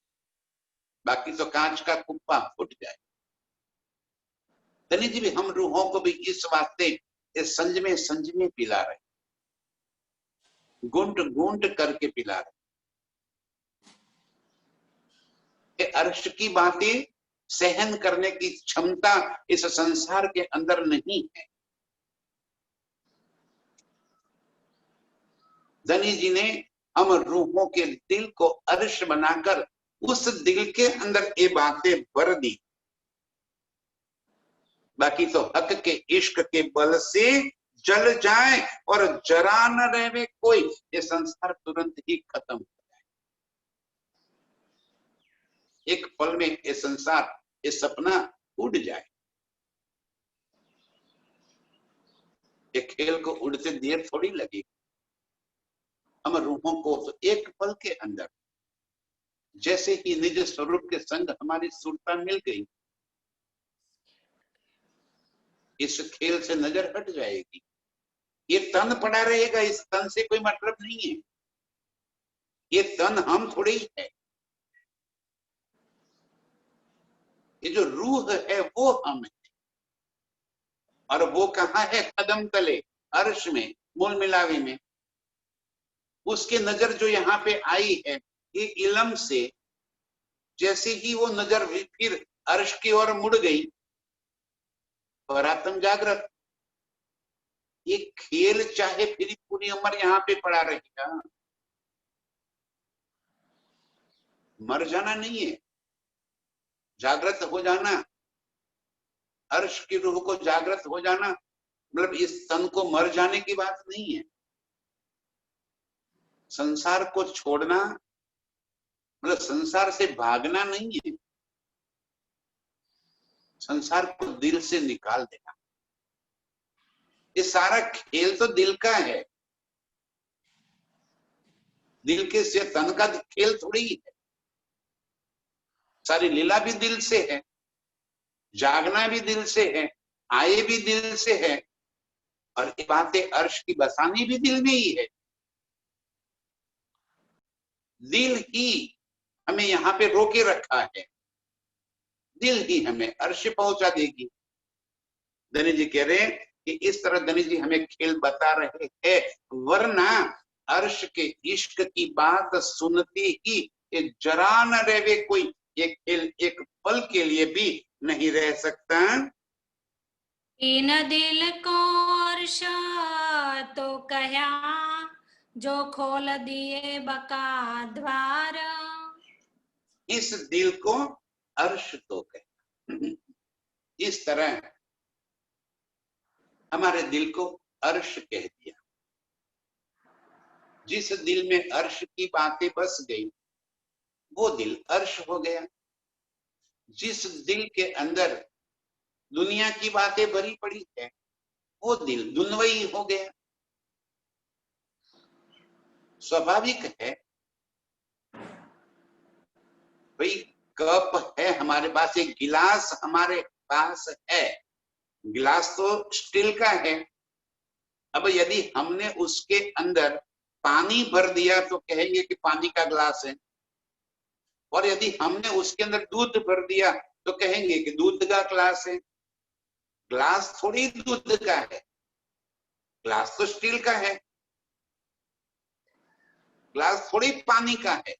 बाकी तो कांच का कुप्पा फूट जाए। धनी जी भी हम रूहों को भी इस वास्ते इस संज में पिला रहे, गुंट गुंट करके पिला रहे। अर्श की बातें सहन करने की क्षमता इस संसार के अंदर नहीं है। धनी जी ने हम रूहों के दिल को अर्श बनाकर उस दिल के अंदर ये बातें भर दी, बाकी तो हक के इश्क के बल से जल जाए और जरा न रहे कोई, ये संसार तुरंत ही खत्म हो जाए। एक पल में ये संसार, ये सपना उड़ जाए। ये खेल को उड़ते देर थोड़ी लगेगी, हम रूहों को तो एक पल के अंदर जैसे ही निज स्वरूप के संग हमारी सुरता मिल गई, इस खेल से नजर हट जाएगी। ये तन पड़ा रहेगा, इस तन से कोई मतलब नहीं है, ये तन हम थोड़े ही है, ये जो रूह है वो हम है। और वो कहाँ है? कदम तले अर्श में, मूल मिलावे में। उसके नजर जो यहाँ पे आई है, ये इलम से जैसे ही वो नजर फिर अर्श की ओर मुड़ गई और आत्म जागृत। ये खेल चाहे फिर पूरी उम्र यहाँ पे पड़ा रहेगा, मर जाना नहीं है, जागृत हो जाना, अर्श की रूह को जागृत हो जाना मतलब इस तन को मर जाने की बात नहीं है। संसार को छोड़ना मतलब संसार से भागना नहीं है, संसार को दिल से निकाल देना। ये सारा खेल तो दिल का है, दिल के से तन का खेल थोड़ी है। सारी लीला भी दिल से है, जागना भी दिल से है, आए भी दिल से है, और ये बातें अर्श की बसानी भी दिल में ही है। दिल ही हमें यहाँ पे रोके रखा है, दिल ही हमें अर्श पहुंचा देगी। धनी जी कह रहे हैं कि इस तरह धनी जी हमें खेल बता रहे हैं, वरना अर्श के इश्क की बात सुनते ही ये जरा न रहे कोई, ये खेल एक पल के लिए भी नहीं रह सकता। इन दिल को अर्श तो कहा, जो खोल दिए बका द्वार। इस दिल को अर्श तो कहा, इस तरह हमारे दिल को अर्श कह दिया। जिस दिल में अर्श की बातें बस गई वो दिल अर्श हो गया। जिस दिल के अंदर दुनिया की बातें भरी पड़ी है वो दिल दुनवई हो गया। स्वाभाविक है भाई, कप है हमारे पास, एक गिलास हमारे पास है, गिलास तो स्टील का है, अब यदि हमने उसके अंदर पानी भर दिया तो कहेंगे कि पानी का ग्लास है, और यदि हमने उसके अंदर दूध भर दिया तो कहेंगे कि दूध का ग्लास है। ग्लास थोड़ी दूध का है, ग्लास तो स्टील का है, ग्लास थोड़ी पानी का है,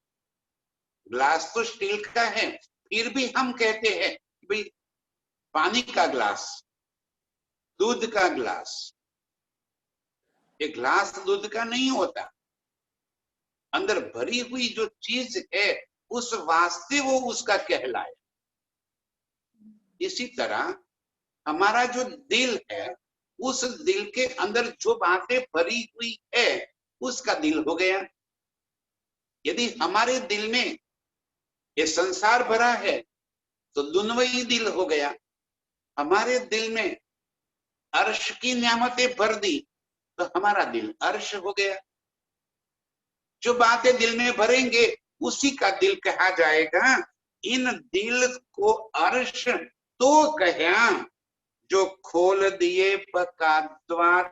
ग्लास तो स्टील का है। फिर भी हम कहते हैं भाई पानी का ग्लास, दूध का ग्लास। ये ग्लास दूध का नहीं होता, अंदर भरी हुई जो चीज है उस वास्ते वो उसका कहलाए। इसी तरह हमारा जो दिल है, उस दिल के अंदर जो बातें भरी हुई है उसका दिल हो गया। यदि हमारे दिल में ये संसार भरा है तो दुनवई दिल हो गया। हमारे दिल में अर्श की नियामतें भर दी तो हमारा दिल अर्श हो गया। जो बातें दिल में भरेंगे उसी का दिल कहा जाएगा। इन दिल को अर्श तो कहा जो खोल दिए बका द्वार।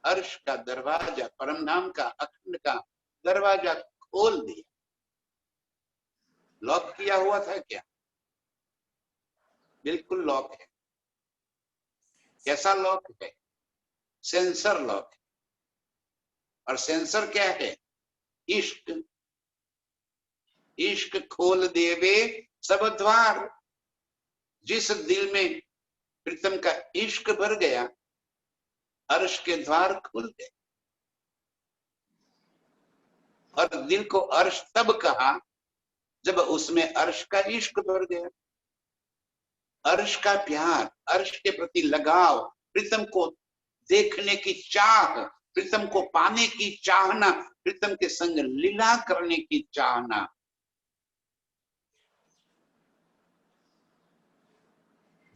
अर्श का दरवाजा, परम धाम का, अखंड का दरवाजा खोल दिया। लॉक किया हुआ था क्या? बिल्कुल लॉक है। कैसा लॉक है? सेंसर लॉक है। और सेंसर क्या है? इश्क। इश्क खोल देवे सब द्वार। जिस दिल में प्रीतम का इश्क भर गया, अर्श के द्वार खुल गए। और दिल को अर्श तब कहा जब उसमें अर्श का इश्क भर गया। अर्श का प्यार, अर्श के प्रति लगाव, प्रीतम को देखने की चाह, प्रीतम को पाने की चाहना, प्रीतम के संग लीला करने की चाहना,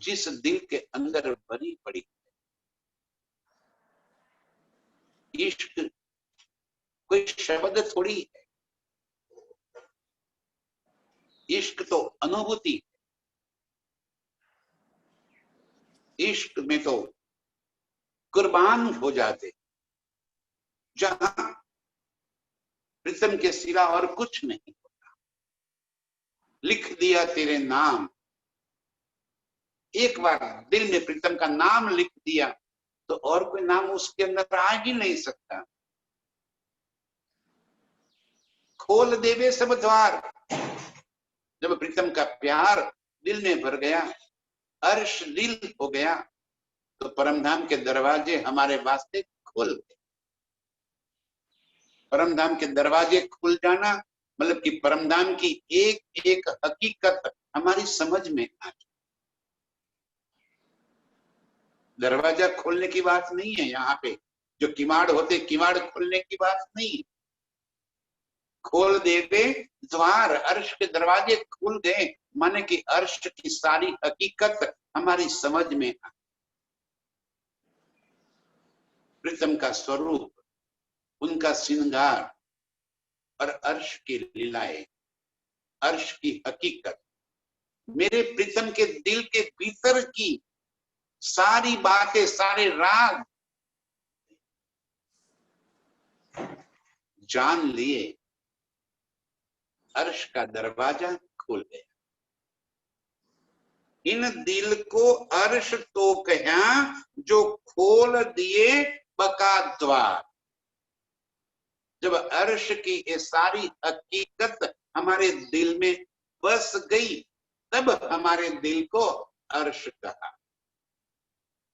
जिस दिल के अंदर भरी पड़ी है। इश्क कोई शब्द थोड़ी है, इश्क तो अनुभूति। इश्क में तो कुर्बान हो जाते, जहां प्रीतम के सिवा और कुछ नहीं होता। लिख दिया तेरे नाम, एक बार दिल में प्रीतम का नाम लिख दिया तो और कोई नाम उसके अंदर आ ही नहीं सकता। खोल देवे सब द्वार। जब प्रीतम का प्यार दिल में भर गया, अर्श दिल हो गया, तो परमधाम के दरवाजे हमारे वास्ते खुल गए। परमधाम के दरवाजे खुल जाना मतलब कि परमधाम की एक एक हकीकत हमारी समझ में आ जाए। दरवाजा खोलने की बात नहीं है यहाँ पे, जो किवाड़ होते किवाड़ खोलने की बात नहीं। खोल देवे द्वार, अर्श के दरवाजे खुल गए, माने कि अर्श की सारी हकीकत हमारी समझ में आ। प्रीतम का स्वरूप, उनका श्रृंगार और अर्श की लीलाएं, अर्श की हकीकत, मेरे प्रीतम के दिल के भीतर की सारी बातें, सारे राज जान लिए। अर्श का दरवाजा खुल गया। इन दिल को अर्श तो कहा जो खोल दिए बका द्वार। जब अर्श की ये सारी हकीकत हमारे दिल में बस गई, तब हमारे दिल को अर्श कहा।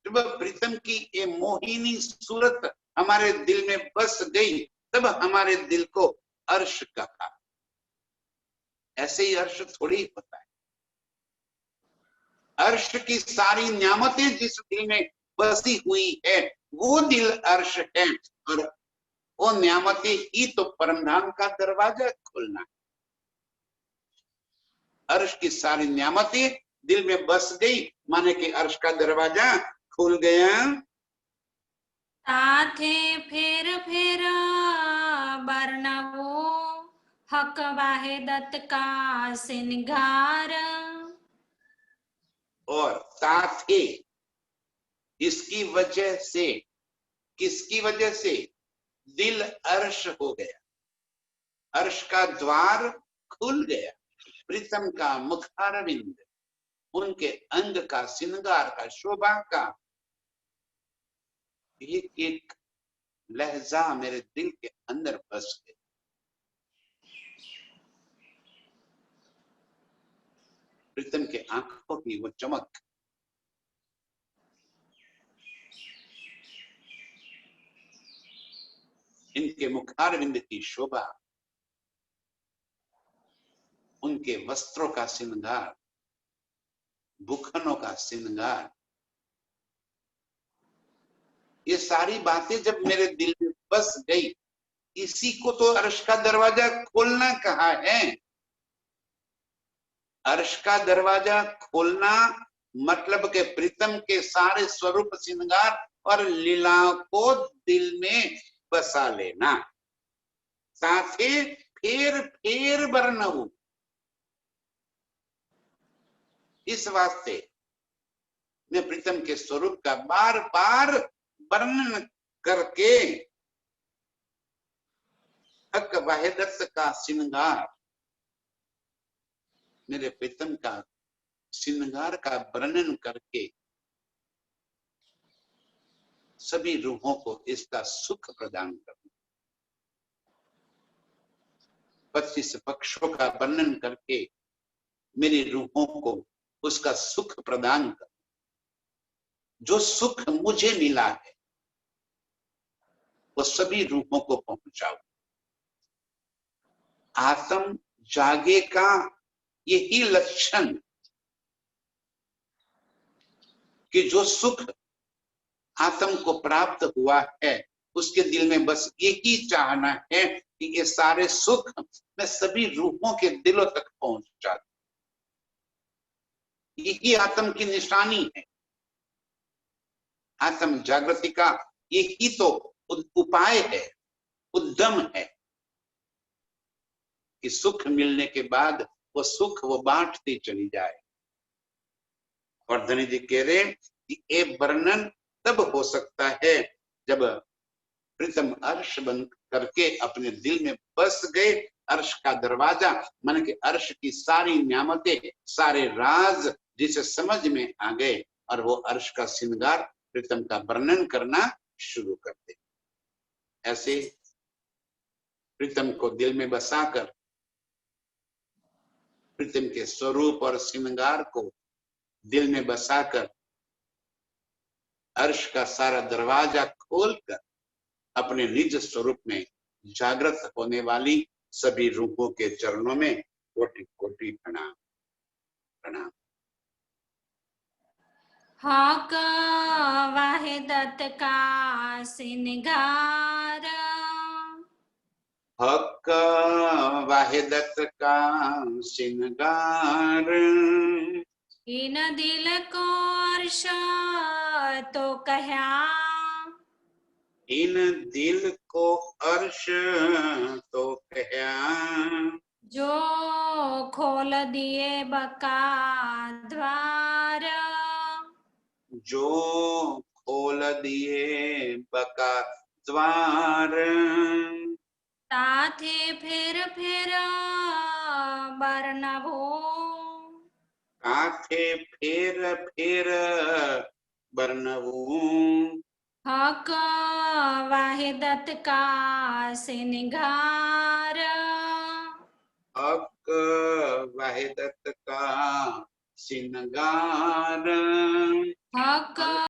जब प्रीतम की ये मोहिनी सूरत हमारे दिल में बस गई, तब हमारे दिल को अर्श कहा। ऐसे ही अर्श थोड़ी होता है। अर्श की सारी नियामतें जिस दिल में बसी हुई है, वो दिल अर्श है। और वो नियामतें ही तो परमधाम का दरवाजा खोलना है। अर्श की सारी नियामतें दिल में बस गई, माने कि अर्श का दरवाजा खुल गया। ताथे फेर फेर बरनवो हक वाहिदत का सिंगार। और ताथे इसकी वजह से, किसकी वजह से? दिल अर्श हो गया, अर्श का द्वार खुल गया। प्रीतम का मुखारविंद, उनके अंग का, श्रृंगार का, शोभा का एक एक लहजा मेरे दिल के अंदर बस गया। प्रीतम के आंखों की वो चमक, इनके मुखारविंद की शोभा, उनके वस्त्रों का श्रृंगार, बुखनों का श्रृंगार, ये सारी बातें जब मेरे दिल में बस गई, इसी को तो अर्श का दरवाजा खोलना कहा है। अर्श का दरवाजा खोलना मतलब के प्रीतम के सारे स्वरूप, श्रृंगार और लीलाओं को दिल में बसा लेना। साथे फेर फेर बरनऊ, इस वास्ते मैं प्रीतम के स्वरूप का बार बार वर्णन करके हक वाहिदत का श्रृंगार, मेरे प्रीतम का श्रृंगार का वर्णन करके सभी रूहों को इसका सुख प्रदान करना। 25 पक्षों का वर्णन करके मेरी रूहों को उसका सुख प्रदान कर, जो सुख मुझे मिला है वो सभी रूहों को पहुंचाओ। आत्म जागे का यही लक्षण कि जो सुख आत्म को प्राप्त हुआ है उसके दिल में बस एक ही चाहना है कि ये सारे सुख मैं सभी रूहों के दिलों तक पहुंचा दूं। यही आत्म की निशानी है, आत्म जागृति का यही तो उपाय है, उद्यम है कि सुख मिलने के बाद वो सुख वो बांटती चली जाए। और धनी जी कह रहे कि ये वर्णन तब हो सकता है जब प्रीतम अर्श बन करके अपने दिल में बस गए। अर्श का दरवाजा मन के अर्श की सारी न्यामतें, सारे राज जिसे समझ में आ गए और वो अर्श का श्रृंगार प्रीतम का वर्णन करना शुरू कर दे। ऐसे प्रीतम को दिल में बसाकर प्रीतम के स्वरूप और श्रृंगार को दिल में बसाकर अर्श का सारा दरवाजा खोलकर अपने निज स्वरूप में जागृत होने वाली सभी रूहों के चरणों में कोटि कोटि प्रणाम प्रणाम। हक वाहिदत का श्रृंगार, हक वाहिदत का श्रृंगार, इन दिल को अर्श तो कहा, इन दिल को अर्श तो कहा, जो खोल दिए बका द्वार, जो खोल दिए बका द्वार, ताथे फिर बरनभो, काथे फेर फेर बरनवू, हक वाहिदत का श्रृंगार, हक वाहिदत का श्रृंगार, हक